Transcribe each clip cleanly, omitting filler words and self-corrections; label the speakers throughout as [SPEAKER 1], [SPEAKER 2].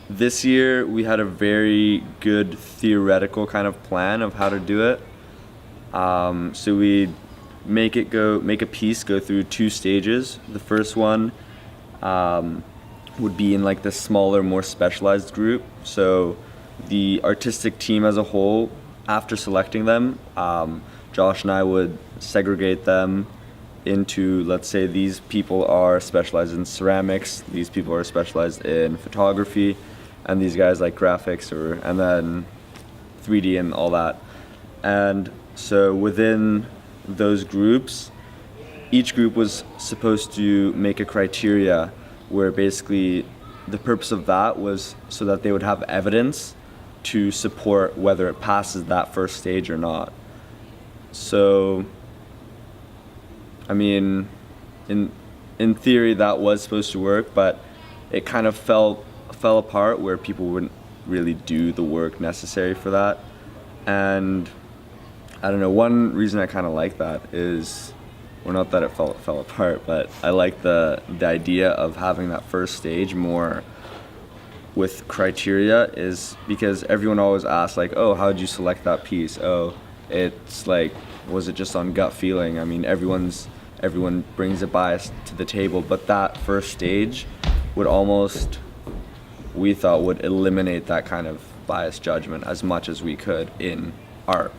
[SPEAKER 1] this year we had a very good theoretical kind of plan of how to do it. So we make a piece go through 2 stages. The first one would be in like the smaller, more specialized group. So the artistic team as a whole, after selecting them, Josh and I would segregate them into, let's say these people are specialized in ceramics, these people are specialized in photography, and these guys like graphics and then 3D and all that. And so within those groups, each group was supposed to make a criteria where basically the purpose of that was so that they would have evidence to support whether it passes that first stage or not. So, I mean, in theory that was supposed to work, but it kind of fell apart where people wouldn't really do the work necessary for that. And I don't know, one reason I kind of like that is, well, not that it fell apart, but I like the idea of having that first stage more with criteria, is because everyone always asks like, oh, how did you select that piece? Oh, it's like, was it just on gut feeling? I mean, everyone brings a bias to the table, but that first stage would almost, we thought, would eliminate that kind of biased judgment as much as we could in art.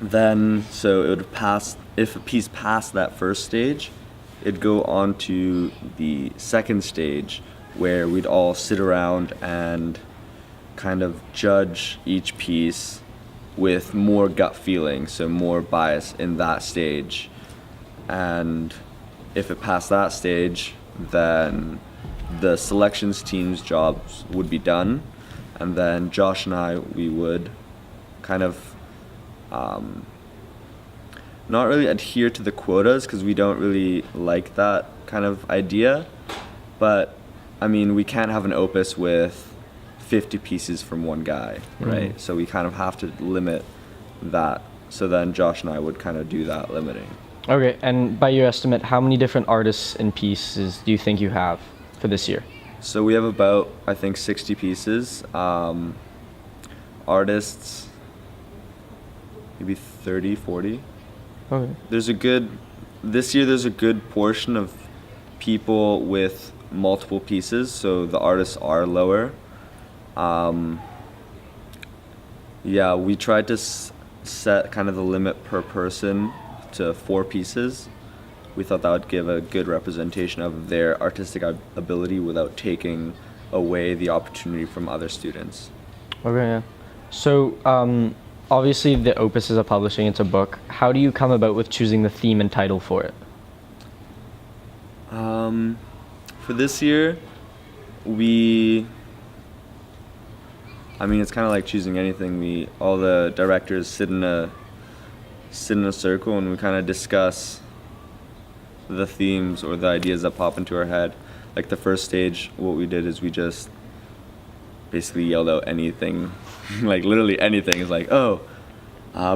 [SPEAKER 1] Then, so it would pass, if a piece passed that first stage, it'd go on to the second stage, where we'd all sit around and kind of judge each piece with more gut feeling, so more bias in that stage. And if it passed that stage, then the selections team's jobs would be done, and then Josh and I, we would kind of not really adhere to the quotas, because we don't really like that kind of idea, but I mean, we can't have an opus with 50 pieces from one guy, right? So we kind of have to limit that. So then Josh and I would kind of do that limiting.
[SPEAKER 2] Okay, and by your estimate, how many different artists and pieces do you think you have for this year?
[SPEAKER 1] So we have about, I think, 60 pieces. Artists, maybe 30, 40.
[SPEAKER 2] Okay.
[SPEAKER 1] This year there's a good portion of people with multiple pieces, so the artists are lower. Yeah, we tried to set kind of the limit per person to 4 pieces. We thought that would give a good representation of their artistic ability without taking away the opportunity from other students.
[SPEAKER 2] Okay, yeah. So, obviously the Opus is a publishing, it's a book. How do you come about with choosing the theme and title for it?
[SPEAKER 1] For this year, it's kind of like choosing anything. All the directors sit in a circle and we kind of discuss the themes or the ideas that pop into our head. Like the first stage, what we did is we just basically yelled out anything, like literally anything. It's like,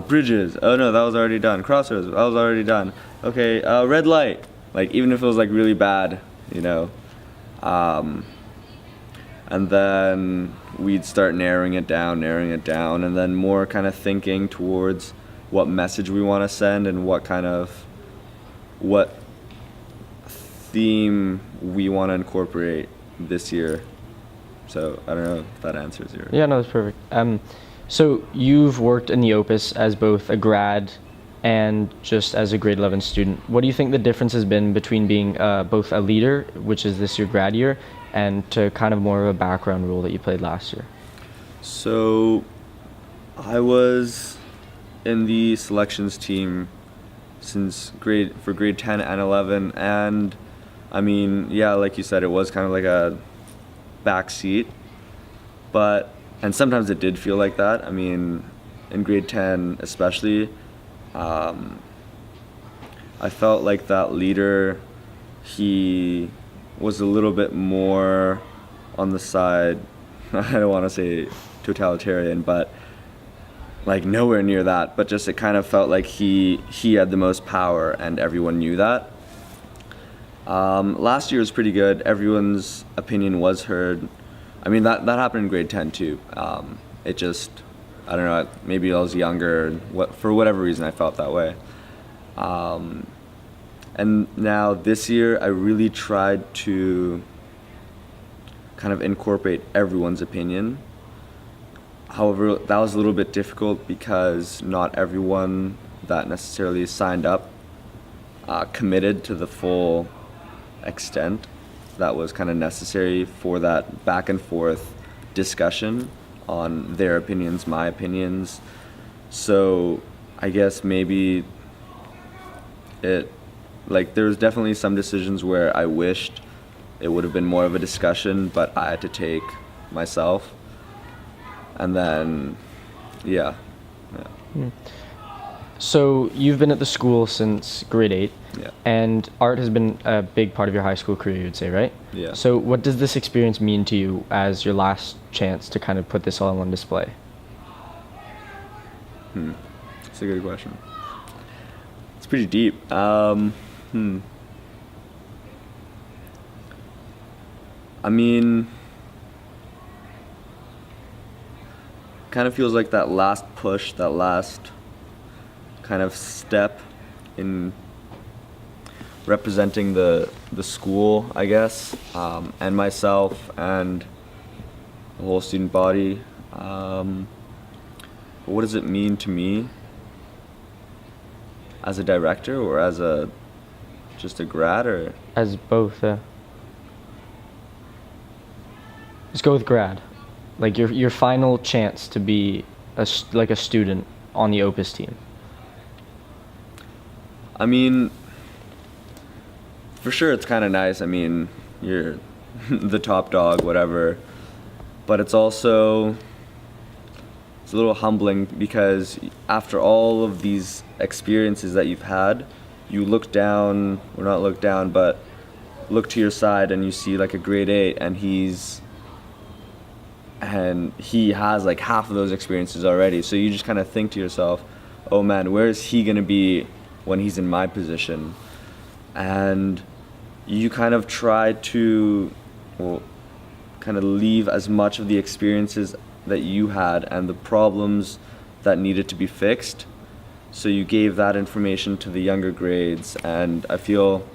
[SPEAKER 1] bridges. Oh no, that was already done. Crossroads, that was already done. Okay, red light. Like even if it was like really bad, you know. And then we'd start narrowing it down, and then more kind of thinking towards what message we want to send and what theme we want to incorporate this year. So I don't know if that answers your...
[SPEAKER 2] Yeah, no, that's perfect. So you've worked in the Opus as both a grad and just as a grade 11 student. What do you think the difference has been between being both a leader, which is this year grad year, and to kind of more of a background role that you played last year?
[SPEAKER 1] So I was in the selections team since grade 10 and 11, and I mean, yeah, like you said, it was kind of like a back seat, and sometimes it did feel like that. I mean, in grade 10 especially, I felt like that leader, he was a little bit more on the side, I don't want to say totalitarian, but like nowhere near that, but just it kind of felt like he had the most power and everyone knew that. Last year was pretty good. Everyone's opinion was heard. I mean, that happened in grade 10 too. It just, I don't know, maybe I was younger, for whatever reason I felt that way. And now this year I really tried to kind of incorporate everyone's opinion. However, that was a little bit difficult because not everyone that necessarily signed up committed to the full extent that was kind of necessary for that back and forth discussion on their opinions, my opinions. So I guess maybe there's definitely some decisions where I wished it would have been more of a discussion, but I had to take myself. And then, yeah.
[SPEAKER 2] So you've been at the school since grade 8,
[SPEAKER 1] Yeah.
[SPEAKER 2] and art has been a big part of your high school career, you'd say, right?
[SPEAKER 1] Yeah.
[SPEAKER 2] So what does this experience mean to you as your last chance to kind of put this all on display?
[SPEAKER 1] That's a good question. It's pretty deep. I mean, kind of feels like that last push, that last kind of step in representing the school, I guess, and myself and the whole student body. What does it mean to me as a director or as just a grad, or?
[SPEAKER 2] As both, let's go with grad. Like your final chance to be a student on the OPUS team.
[SPEAKER 1] I mean, for sure it's kind of nice. I mean, you're the top dog, whatever. But it's a little humbling because after all of these experiences that you've had, you look down, or not look down, but look to your side and you see like a grade 8 and he has like half of those experiences already. So you just kind of think to yourself, oh man, where is he going to be when he's in my position? And you kind of try to, kind of leave as much of the experiences that you had and the problems that needed to be fixed. So you gave that information to the younger grades, and I feel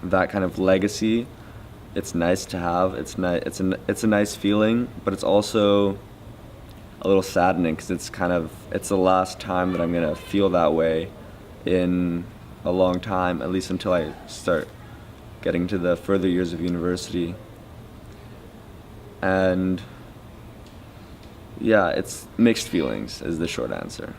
[SPEAKER 1] that kind of legacy, it's nice to have. It's a nice feeling, but it's also a little saddening because it's the last time that I'm gonna feel that way in a long time, at least until I start getting to the further years of university. And yeah, it's mixed feelings is the short answer.